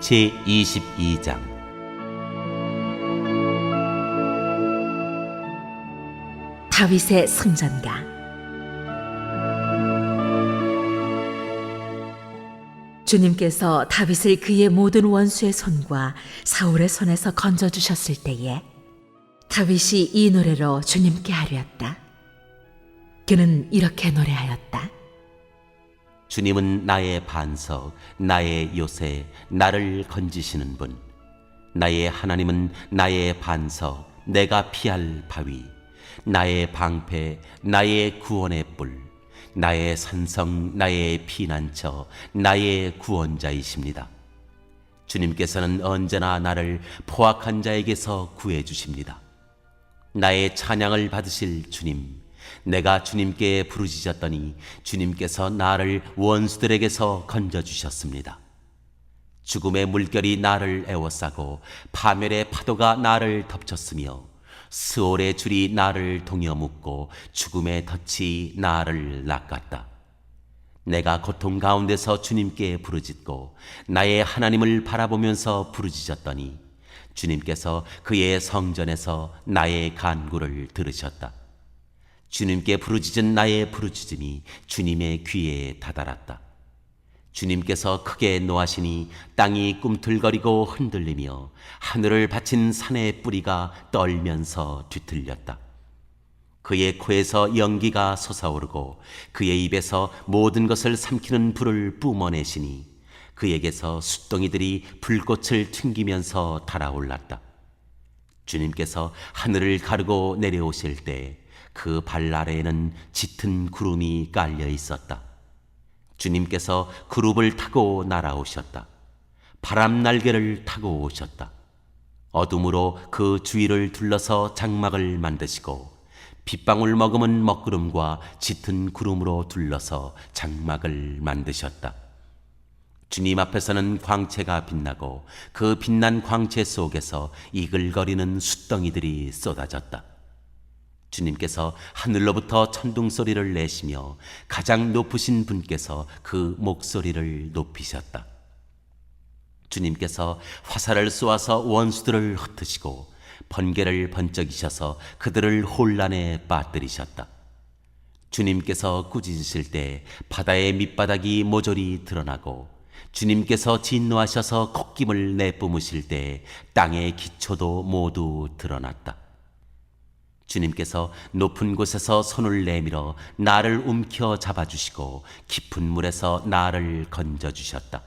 제22장. 다윗의 승전가. 주님께서 다윗을 그의 모든 원수의 손과 사울의 손에서 건져주셨을 때에 다윗이 이 노래로 주님께 아뢰었다. 그는 이렇게 노래하였다. 주님은 나의 반석, 나의 요새, 나를 건지시는 분. 나의 하나님은 나의 반석, 내가 피할 바위, 나의 방패, 나의 구원의 뿔, 나의 산성, 나의 피난처, 나의 구원자이십니다. 주님께서는 언제나 나를 포악한 자에게서 구해주십니다. 나의 찬양을 받으실 주님, 내가 주님께 부르짖었더니 주님께서 나를 원수들에게서 건져주셨습니다. 죽음의 물결이 나를 에워싸고 파멸의 파도가 나를 덮쳤으며 스올의 줄이 나를 동여 묶고 죽음의 덫이 나를 낚았다. 내가 고통 가운데서 주님께 부르짖고 나의 하나님을 바라보면서 부르짖었더니 주님께서 그의 성전에서 나의 간구를 들으셨다. 주님께 부르짖은 나의 부르짖음이 주님의 귀에 다다랐다. 주님께서 크게 노하시니 땅이 꿈틀거리고 흔들리며 하늘을 바친 산의 뿌리가 떨면서 뒤틀렸다. 그의 코에서 연기가 솟아오르고 그의 입에서 모든 것을 삼키는 불을 뿜어내시니 그에게서 숫덩이들이 불꽃을 튕기면서 달아올랐다. 주님께서 하늘을 가르고 내려오실 때 그 발 아래에는 짙은 구름이 깔려 있었다. 주님께서 그룹을 타고 날아오셨다. 바람 날개를 타고 오셨다. 어둠으로 그 주위를 둘러서 장막을 만드시고 빗방울 머금은 먹구름과 짙은 구름으로 둘러서 장막을 만드셨다. 주님 앞에서는 광채가 빛나고 그 빛난 광채 속에서 이글거리는 숫덩이들이 쏟아졌다. 주님께서 하늘로부터 천둥 소리를 내시며 가장 높으신 분께서 그 목소리를 높이셨다. 주님께서 화살을 쏘아서 원수들을 흩으시고 번개를 번쩍이셔서 그들을 혼란에 빠뜨리셨다. 주님께서 꾸짖으실 때 바다의 밑바닥이 모조리 드러나고 주님께서 진노하셔서 콧김을 내뿜으실 때 땅의 기초도 모두 드러났다. 주님께서 높은 곳에서 손을 내밀어 나를 움켜 잡아주시고 깊은 물에서 나를 건져주셨다.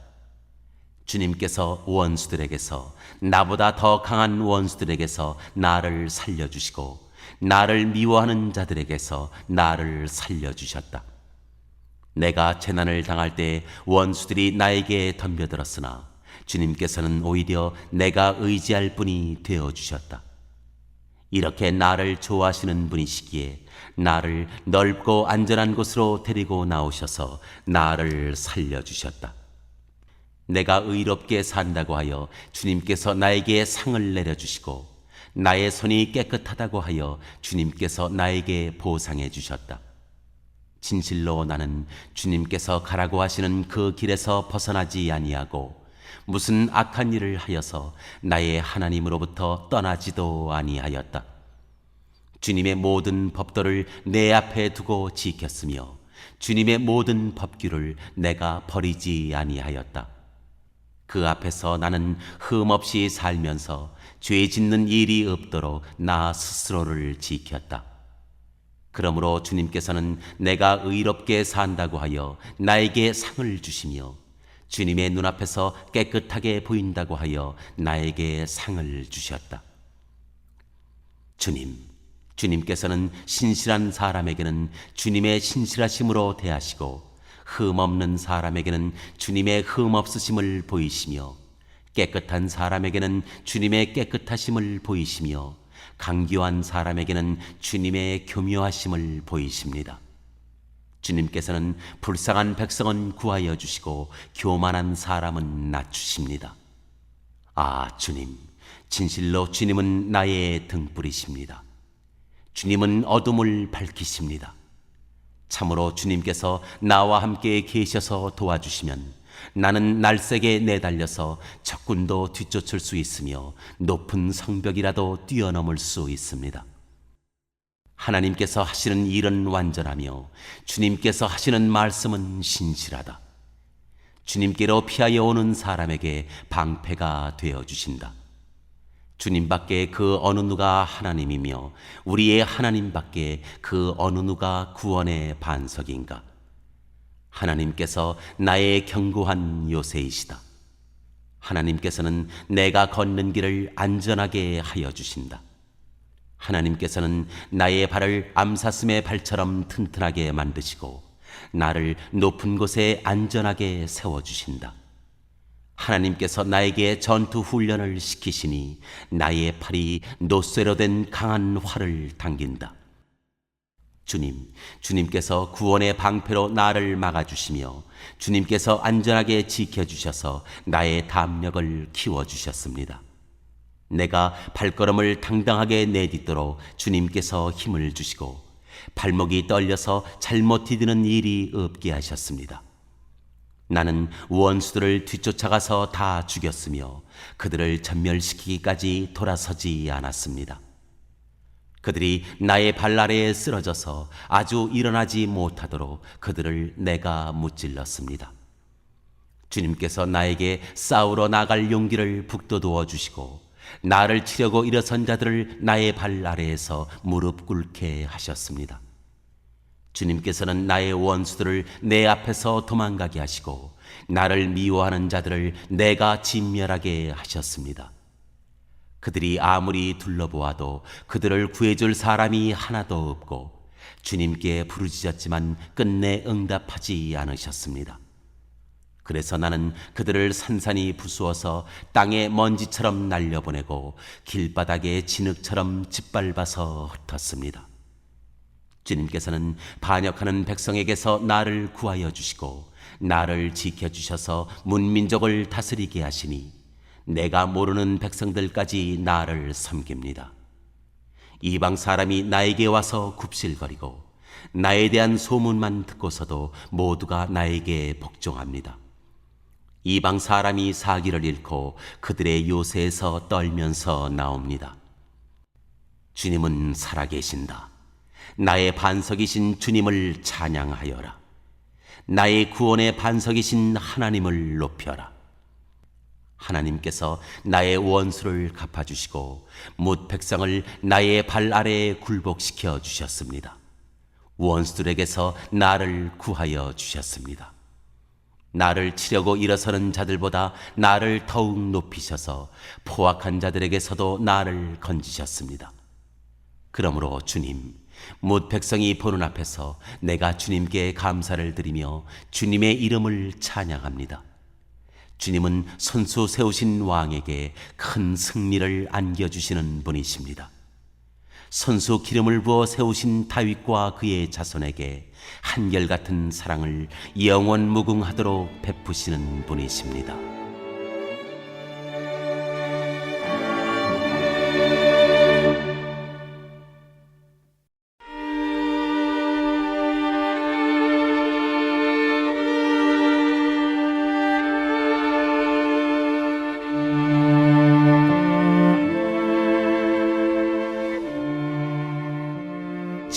주님께서 원수들에게서, 나보다 더 강한 원수들에게서 나를 살려주시고 나를 미워하는 자들에게서 나를 살려주셨다. 내가 재난을 당할 때 원수들이 나에게 덤벼들었으나 주님께서는 오히려 내가 의지할 분이 되어주셨다. 이렇게 나를 좋아하시는 분이시기에 나를 넓고 안전한 곳으로 데리고 나오셔서 나를 살려주셨다. 내가 의롭게 산다고 하여 주님께서 나에게 상을 내려주시고 나의 손이 깨끗하다고 하여 주님께서 나에게 보상해 주셨다. 진실로 나는 주님께서 가라고 하시는 그 길에서 벗어나지 아니하고 무슨 악한 일을 하여서 나의 하나님으로부터 떠나지도 아니하였다. 주님의 모든 법도를 내 앞에 두고 지켰으며 주님의 모든 법규를 내가 버리지 아니하였다. 그 앞에서 나는 흠없이 살면서 죄 짓는 일이 없도록 나 스스로를 지켰다. 그러므로 주님께서는 내가 의롭게 산다고 하여 나에게 상을 주시며 주님의 눈앞에서 깨끗하게 보인다고 하여 나에게 상을 주셨다. 주님께서는 신실한 사람에게는 주님의 신실하심으로 대하시고 흠없는 사람에게는 주님의 흠없으심을 보이시며 깨끗한 사람에게는 주님의 깨끗하심을 보이시며 강교한 사람에게는 주님의 교묘하심을 보이십니다. 주님께서는 불쌍한 백성은 구하여 주시고 교만한 사람은 낮추십니다. 아, 주님, 진실로 주님은 나의 등불이십니다. 주님은 어둠을 밝히십니다. 참으로 주님께서 나와 함께 계셔서 도와주시면 나는 날쌔게 내달려서 적군도 뒤쫓을 수 있으며 높은 성벽이라도 뛰어넘을 수 있습니다. 하나님께서 하시는 일은 완전하며 주님께서 하시는 말씀은 신실하다. 주님께로 피하여 오는 사람에게 방패가 되어 주신다. 주님밖에 그 어느 누가 하나님이며 우리의 하나님밖에 그 어느 누가 구원의 반석인가. 하나님께서 나의 견고한 요새이시다. 하나님께서는 내가 걷는 길을 안전하게 하여 주신다. 하나님께서는 나의 발을 암사슴의 발처럼 튼튼하게 만드시고 나를 높은 곳에 안전하게 세워주신다. 하나님께서 나에게 전투 훈련을 시키시니 나의 팔이 노쇠로 된 강한 활을 당긴다. 주님께서 구원의 방패로 나를 막아주시며 주님께서 안전하게 지켜주셔서 나의 담력을 키워주셨습니다. 내가 발걸음을 당당하게 내딛도록 주님께서 힘을 주시고 발목이 떨려서 잘못 디디는 일이 없게 하셨습니다. 나는 원수들을 뒤쫓아가서 다 죽였으며 그들을 전멸시키기까지 돌아서지 않았습니다. 그들이 나의 발 아래에 쓰러져서 아주 일어나지 못하도록 그들을 내가 무찔렀습니다. 주님께서 나에게 싸우러 나갈 용기를 북돋워 주시고 나를 치려고 일어선 자들을 나의 발 아래에서 무릎 꿇게 하셨습니다. 주님께서는 나의 원수들을 내 앞에서 도망가게 하시고 나를 미워하는 자들을 내가 진멸하게 하셨습니다. 그들이 아무리 둘러보아도 그들을 구해줄 사람이 하나도 없고 주님께 부르짖었지만 끝내 응답하지 않으셨습니다. 그래서 나는 그들을 산산이 부수어서 땅에 먼지처럼 날려보내고 길바닥에 진흙처럼 짓밟아서 흩었습니다. 주님께서는 반역하는 백성에게서 나를 구하여 주시고 나를 지켜주셔서 문민족을 다스리게 하시니 내가 모르는 백성들까지 나를 섬깁니다. 이방 사람이 나에게 와서 굽실거리고 나에 대한 소문만 듣고서도 모두가 나에게 복종합니다. 이방 사람이 사기를 잃고 그들의 요새에서 떨면서 나옵니다. 주님은 살아계신다. 나의 반석이신 주님을 찬양하여라. 나의 구원의 반석이신 하나님을 높여라. 하나님께서 나의 원수를 갚아주시고 뭇 백성을 나의 발 아래에 굴복시켜 주셨습니다. 원수들에게서 나를 구하여 주셨습니다. 나를 치려고 일어서는 자들보다 나를 더욱 높이셔서 포악한 자들에게서도 나를 건지셨습니다. 그러므로 주님, 뭇 백성이 보는 앞에서 내가 주님께 감사를 드리며 주님의 이름을 찬양합니다. 주님은 손수 세우신 왕에게 큰 승리를 안겨주시는 분이십니다. 손수 기름을 부어 세우신 다윗과 그의 자손에게 한결같은 사랑을 영원 무궁하도록 베푸시는 분이십니다.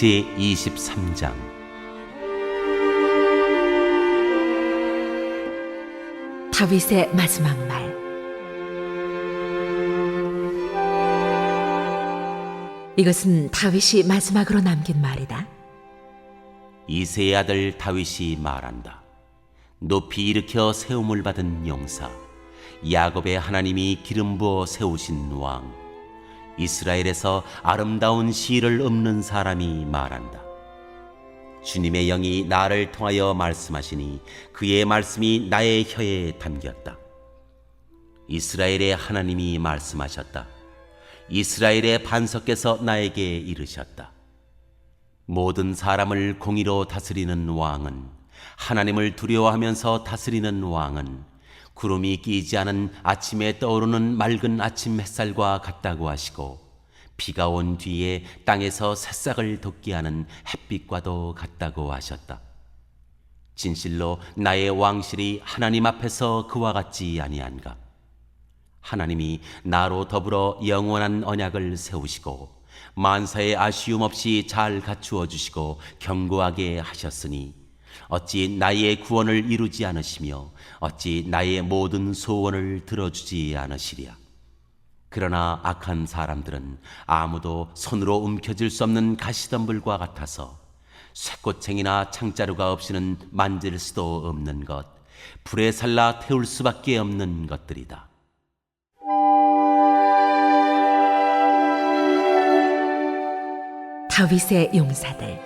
제23장 다윗의 마지막 말. 이것은 다윗이 마지막으로 남긴 말이다. 이새의 아들 다윗이 말한다. 높이 일으켜 세움을 받은 용사, 야곱의 하나님이 기름 부어 세우신 왕, 이스라엘에서 아름다운 시를 읊는 사람이 말한다. 주님의 영이 나를 통하여 말씀하시니 그의 말씀이 나의 혀에 담겼다. 이스라엘의 하나님이 말씀하셨다. 이스라엘의 반석께서 나에게 이르셨다. 모든 사람을 공의로 다스리는 왕은, 하나님을 두려워하면서 다스리는 왕은 구름이 끼지 않은 아침에 떠오르는 맑은 아침 햇살과 같다고 하시고 비가 온 뒤에 땅에서 새싹을 돋게 하는 햇빛과도 같다고 하셨다. 진실로 나의 왕실이 하나님 앞에서 그와 같지 아니한가? 하나님이 나로 더불어 영원한 언약을 세우시고 만사의 아쉬움 없이 잘 갖추어 주시고 견고하게 하셨으니 어찌 나의 구원을 이루지 않으시며 어찌 나의 모든 소원을 들어주지 않으시랴. 그러나 악한 사람들은 아무도 손으로 움켜쥘 수 없는 가시덤불과 같아서 쇠꼬챙이나 창자루가 없이는 만질 수도 없는 것, 불에 살라 태울 수밖에 없는 것들이다. 다윗의 용사들.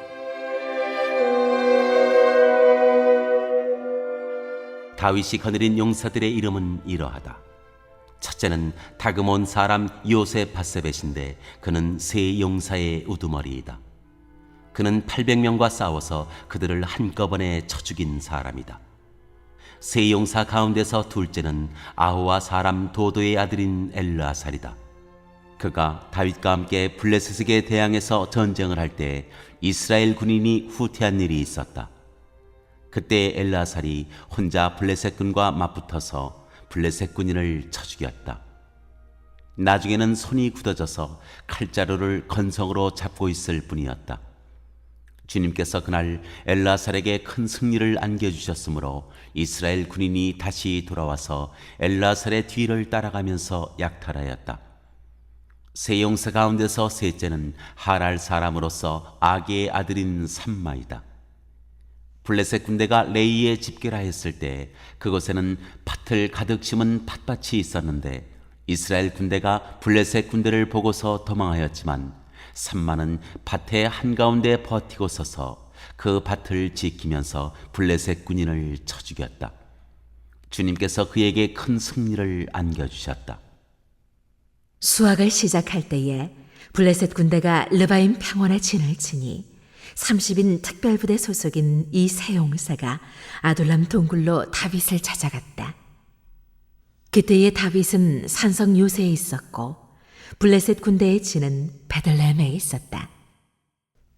다윗이 거느린 용사들의 이름은 이러하다. 첫째는 다그몬 사람 요셉 바세벳인데 그는 세 용사의 우두머리이다. 그는 800명과 싸워서 그들을 한꺼번에 쳐 죽인 사람이다. 세 용사 가운데서 둘째는 아호와 사람 도도의 아들인 엘르아살이다. 그가 다윗과 함께 블레셋에게 대항해서 전쟁을 할 때 이스라엘 군인이 후퇴한 일이 있었다. 그때 엘르아살이 혼자 블레셋 군과 맞붙어서 블레셋 군인을 쳐 죽였다. 나중에는 손이 굳어져서 칼자루를 건성으로 잡고 있을 뿐이었다. 주님께서 그날 엘르아살에게 큰 승리를 안겨주셨으므로 이스라엘 군인이 다시 돌아와서 엘르아살의 뒤를 따라가면서 약탈하였다. 세 용사 가운데서 셋째는 하랄 사람으로서 아기의 아들인 삼마이다. 블레셋 군대가 레이에 집결하였을 때 그곳에는 밭을 가득 심은 팥밭이 있었는데 이스라엘 군대가 블레셋 군대를 보고서 도망하였지만 삼마는 밭의 한가운데 버티고 서서 그 밭을 지키면서 블레셋 군인을 쳐 죽였다. 주님께서 그에게 큰 승리를 안겨주셨다. 수확을 시작할 때에 블레셋 군대가 르바임 평원에 진을 치니 30인 특별부대 소속인 이 세 용사가 아둘람 동굴로 다윗을 찾아갔다. 그때의 다윗은 산성 요새에 있었고 블레셋 군대의 진은 베들레헴에 있었다.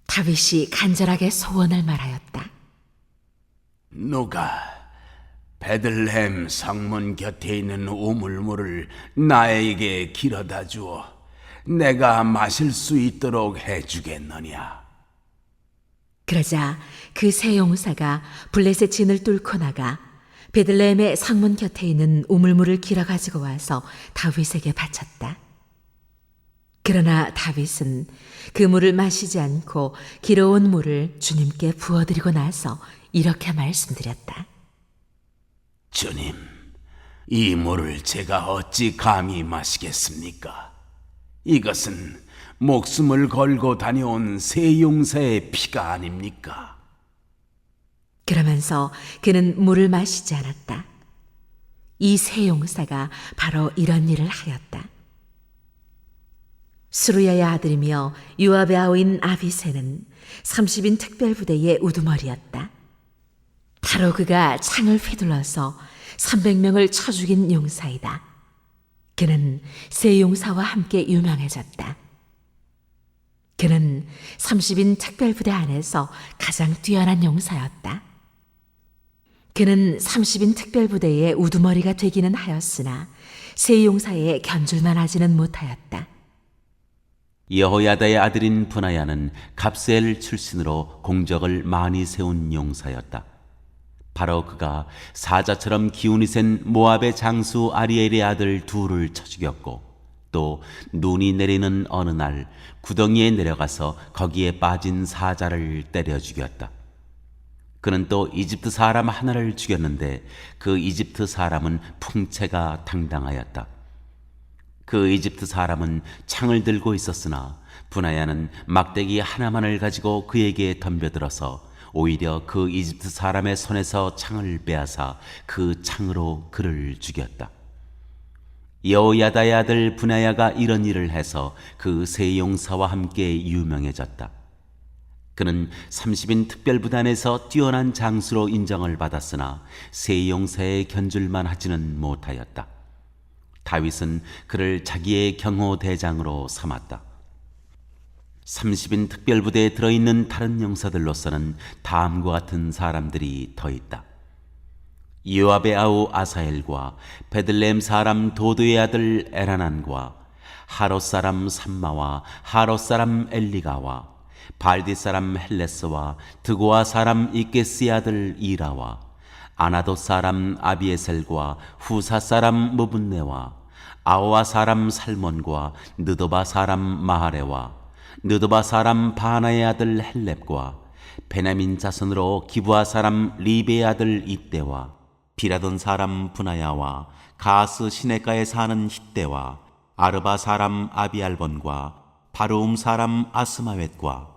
다윗이 간절하게 소원을 말하였다. 누가 베들레헴 성문 곁에 있는 우물물을 나에게 길어다 주어 내가 마실 수 있도록 해주겠느냐? 그러자 그 세 용사가 블레셋 진을 뚫고 나가 베들레헴의 성문 곁에 있는 우물물을 길어 가지고 와서 다윗에게 바쳤다. 그러나 다윗은 그 물을 마시지 않고 길어온 물을 주님께 부어드리고 나서 이렇게 말씀드렸다. 주님, 이 물을 제가 어찌 감히 마시겠습니까? 이것은 목숨을 걸고 다녀온 세 용사의 피가 아닙니까? 그러면서 그는 물을 마시지 않았다. 이 세 용사가 바로 이런 일을 하였다. 수루야의 아들이며 요압의 아우인 아비새는 30인 특별부대의 우두머리였다. 바로 그가 창을 휘둘러서 300명을 쳐 죽인 용사이다. 그는 세 용사와 함께 유명해졌다. 그는 30인 특별부대 안에서 가장 뛰어난 용사였다. 그는 30인 특별부대의 우두머리가 되기는 하였으나 세 용사에 견줄만 하지는 못하였다. 여호야다의 아들인 분하야는 갑스엘 출신으로 공적을 많이 세운 용사였다. 바로 그가 사자처럼 기운이 센 모압의 장수 아리엘의 아들 둘을 쳐 죽였고 또 눈이 내리는 어느 날 구덩이에 내려가서 거기에 빠진 사자를 때려 죽였다. 그는 또 이집트 사람 하나를 죽였는데 그 이집트 사람은 풍채가 당당하였다. 그 이집트 사람은 창을 들고 있었으나 분하야는 막대기 하나만을 가지고 그에게 덤벼들어서 오히려 그 이집트 사람의 손에서 창을 빼앗아 그 창으로 그를 죽였다. 여호야다의 아들 분하야가 이런 일을 해서 그 세 용사와 함께 유명해졌다. 그는 30인 특별부단에서 뛰어난 장수로 인정을 받았으나 세 용사의 견줄만 하지는 못하였다. 다윗은 그를 자기의 경호 대장으로 삼았다. 30인 특별부대에 들어있는 다른 용사들로서는 다음과 같은 사람들이 더 있다. 요압의 아우 아사엘과 베들레헴 사람 도도의 아들 에라난과 하롯 사람 삼마와 하롯 사람 엘리가와 발디 사람 헬레스와 드고아 사람 이게스의 아들 이라와 아나돗 사람 아비에셀과 후사 사람 무분네와 아오아 사람 살몬과 느도바 사람 마하레와 느도바 사람 바나의 아들 헬렙과 베냐민 자손으로 기브아 사람 리베의 아들 이때와 비라돈 사람 분하야와 가스 시내가에 사는 hit대와 아르바 사람 아비알본과 바루움 사람 아스마웻과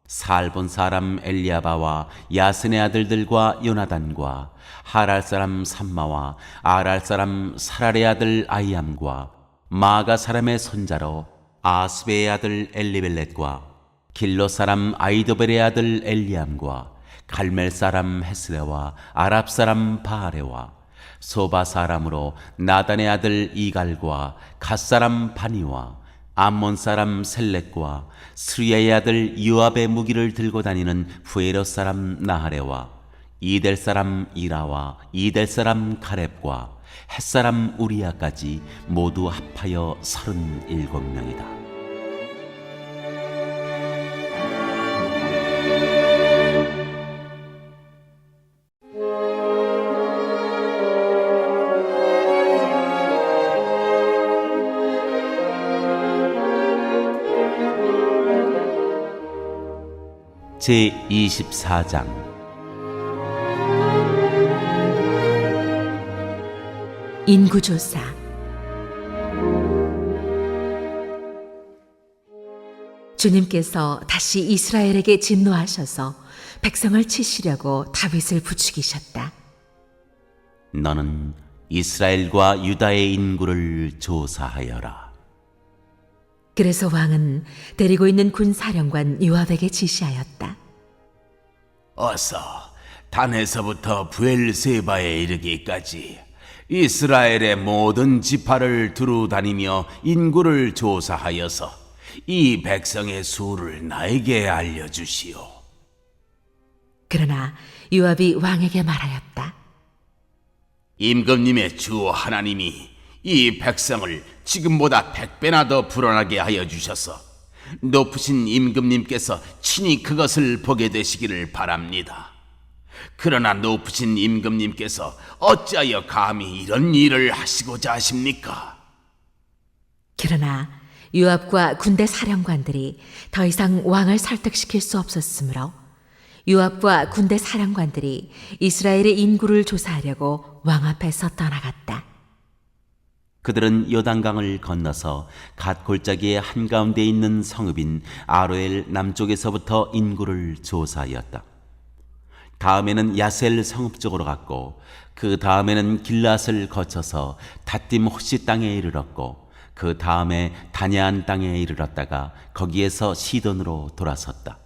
살본 사람 엘리아바와 야스네 아들들과 요나단과 하랄 사람 삼마와 아랄 사람 사랄의 아들 아이암과 마가 사람의 손자로 아스베의 아들 엘리벨렛과 길로 사람 아이도벨의 아들 엘리암과 갈멜 사람 헤스레와 아랍 사람 바하레와 소바 사람으로 나단의 아들 이갈과 갓 사람 바니와 암몬 사람 셀렉과 스리야의 아들 요압의 무기를 들고 다니는 후에로 사람 나하레와 이델 사람 이라와 이델 사람 가렙과 헷 사람 우리야까지 모두 합하여 37명이다. 제24장 인구조사. 주님께서 다시 이스라엘에게 진노하셔서 백성을 치시려고 다윗을 부추기셨다. 너는 이스라엘과 유다의 인구를 조사하여라. 그래서 왕은 데리고 있는 군사령관 요압에게 지시하였다. 어서 단에서부터 부엘세바에 이르기까지 이스라엘의 모든 지파를 두루 다니며 인구를 조사하여서 이 백성의 수를 나에게 알려주시오. 그러나 요압이 왕에게 말하였다. 임금님의 주 하나님이 이 백성을 지금보다 100배나 더 불어나게 하여 주셔서 높으신 임금님께서 친히 그것을 보게 되시기를 바랍니다. 그러나 높으신 임금님께서 어찌하여 감히 이런 일을 하시고자 하십니까? 그러나 요압과 군대 사령관들이 더 이상 왕을 설득시킬 수 없었으므로 요압과 군대 사령관들이 이스라엘의 인구를 조사하려고 왕 앞에서 떠나갔다. 그들은 요단강을 건너서 갓 골짜기의 한가운데 있는 성읍인 아로엘 남쪽에서부터 인구를 조사하였다. 다음에는 야셀 성읍 쪽으로 갔고 그 다음에는 길앗을 거쳐서 닷딤 호시 땅에 이르렀고 그 다음에 다냐안 땅에 이르렀다가 거기에서 시돈으로 돌아섰다.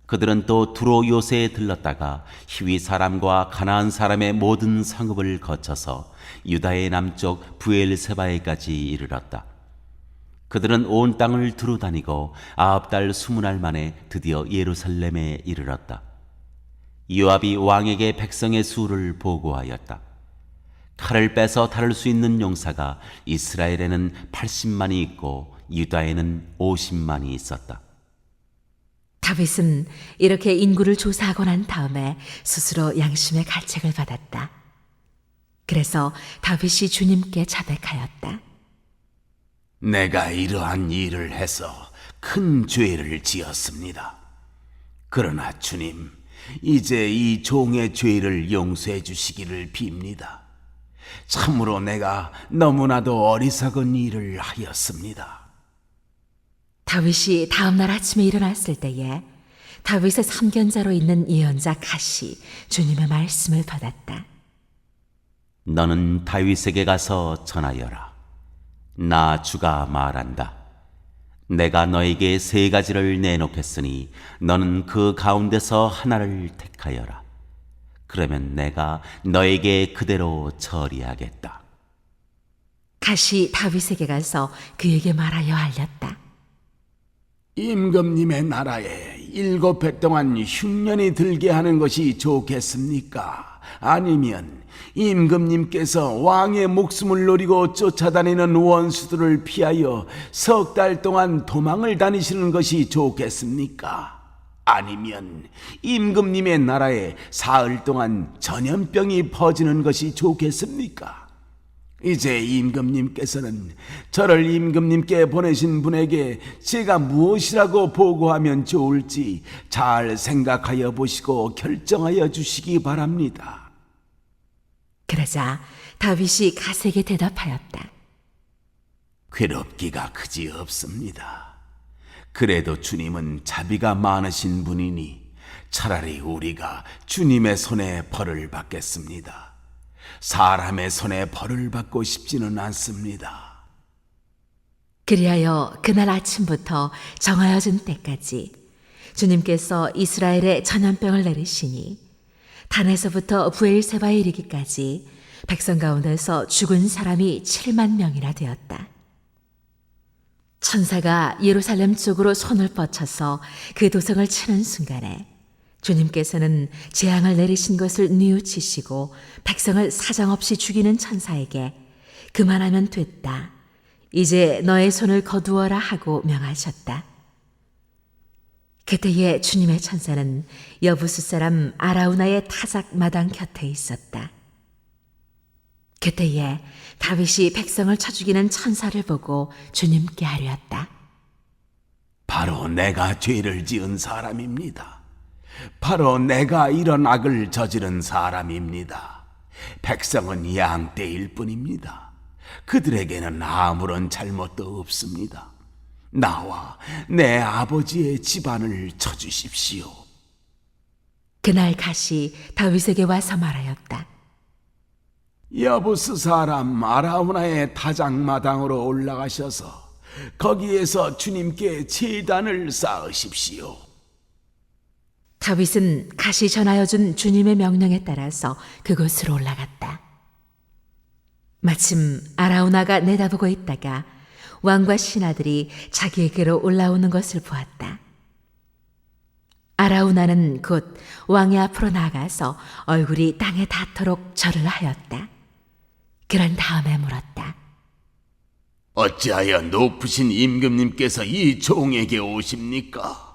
그들은 또 두로 요새에 들렀다가 히위 사람과 가나안 사람의 모든 성읍을 거쳐서 유다의 남쪽 부엘세바에까지 이르렀다. 그들은 온 땅을 두루 다니고 9달 20날 만에 드디어 예루살렘에 이르렀다. 요압이 왕에게 백성의 수를 보고하였다. 칼을 빼서 다룰 수 있는 용사가 이스라엘에는 80만이 있고 유다에는 50만이 있었다. 다윗은 이렇게 인구를 조사하고 난 다음에 스스로 양심의 가책을 받았다. 그래서 다윗이 주님께 자백하였다. 내가 이러한 일을 해서 큰 죄를 지었습니다. 그러나 주님, 이제 이 종의 죄를 용서해 주시기를 빕니다. 참으로 내가 너무나도 어리석은 일을 하였습니다. 다윗이 다음날 아침에 일어났을 때에 다윗의 삼견자로 있는 예언자 갓이 주님의 말씀을 받았다. 너는 다윗에게 가서 전하여라. 나 주가 말한다. 내가 너에게 3가지를 내놓겠으니 너는 그 가운데서 하나를 택하여라. 그러면 내가 너에게 그대로 처리하겠다. 갓이 다윗에게 가서 그에게 말하여 알렸다. 임금님의 나라에 7해 동안 흉년이 들게 하는 것이 좋겠습니까? 아니면 임금님께서 왕의 목숨을 노리고 쫓아다니는 원수들을 피하여 3달 동안 도망을 다니시는 것이 좋겠습니까? 아니면 임금님의 나라에 사흘 동안 전염병이 퍼지는 것이 좋겠습니까? 이제 임금님께서는 저를 임금님께 보내신 분에게 제가 무엇이라고 보고하면 좋을지 잘 생각하여 보시고 결정하여 주시기 바랍니다. 그러자 다윗이 갓에게 대답하였다. 괴롭기가 그지 없습니다. 그래도 주님은 자비가 많으신 분이니 차라리 우리가 주님의 손에 벌을 받겠습니다. 사람의 손에 벌을 받고 싶지는 않습니다. 그리하여 그날 아침부터 정하여진 때까지 주님께서 이스라엘에 전염병을 내리시니 단에서부터 브엘세바에 이르기까지 백성 가운데서 죽은 사람이 7만 명이나 되었다. 천사가 예루살렘 쪽으로 손을 뻗쳐서 그 도성을 치는 순간에 주님께서는 재앙을 내리신 것을 뉘우치시고 백성을 사정없이 죽이는 천사에게 그만하면 됐다. 이제 너의 손을 거두어라 하고 명하셨다. 그때에 주님의 천사는 여부스 사람 아라우나의 타작 마당 곁에 있었다. 그때에 다윗이 백성을 쳐 죽이는 천사를 보고 주님께 아뢰었다. 바로 내가 죄를 지은 사람입니다. 바로 내가 이런 악을 저지른 사람입니다. 백성은 양떼일 뿐입니다. 그들에게는 아무런 잘못도 없습니다. 나와 내 아버지의 집안을 쳐주십시오. 그날 갓이 다윗에게 와서 말하였다. 여부스 사람 아라우나의 타작마당으로 올라가셔서 거기에서 주님께 제단을 쌓으십시오. 다윗은 갓이 전하여 준 주님의 명령에 따라서 그곳으로 올라갔다. 마침 아라우나가 내다보고 있다가 왕과 신하들이 자기에게로 올라오는 것을 보았다. 아라우나는 곧 왕의 앞으로 나가서 얼굴이 땅에 닿도록 절을 하였다. 그런 다음에 물었다. 어찌하여 높으신 임금님께서 이 종에게 오십니까?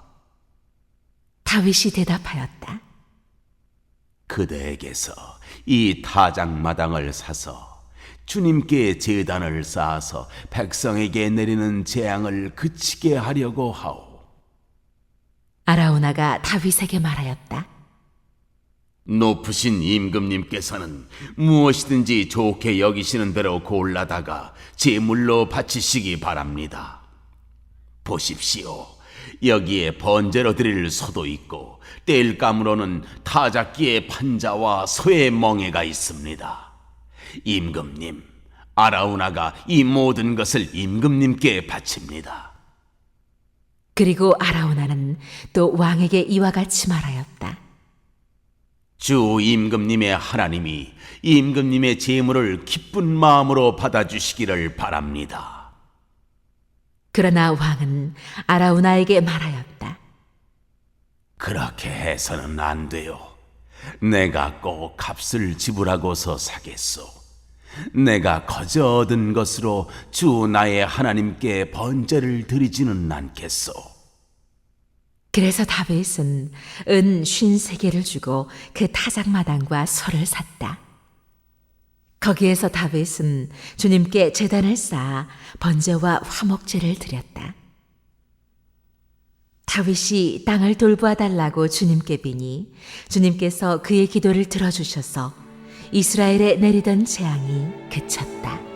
다윗이 대답하였다. 그대에게서 이 타작마당을 사서 주님께 제단을 쌓아서 백성에게 내리는 재앙을 그치게 하려고 하오. 아라우나가 다윗에게 말하였다. 높으신 임금님께서는 무엇이든지 좋게 여기시는 대로 골라다가 제물로 바치시기 바랍니다. 보십시오. 여기에 번제로 드릴 소도 있고 땔감으로는 타작기의 판자와 소의 멍에가 있습니다. 임금님, 아라우나가 이 모든 것을 임금님께 바칩니다. 그리고 아라우나는 또 왕에게 이와 같이 말하였다. 주 임금님의 하나님이 임금님의 제물을 기쁜 마음으로 받아주시기를 바랍니다. 그러나 왕은 아라우나에게 말하였다. 그렇게 해서는 안 돼요. 내가 꼭 값을 지불하고서 사겠소. 내가 거저 얻은 것으로 주 나의 하나님께 번제를 드리지는 않겠소. 그래서 다윗은 은 53개를 주고 그 타작마당과 소를 샀다. 거기에서 다윗은 주님께 제단을 쌓아 번제와 화목제를 드렸다. 다윗이 땅을 돌보아 달라고 주님께 비니 주님께서 그의 기도를 들어주셔서 이스라엘에 내리던 재앙이 그쳤다.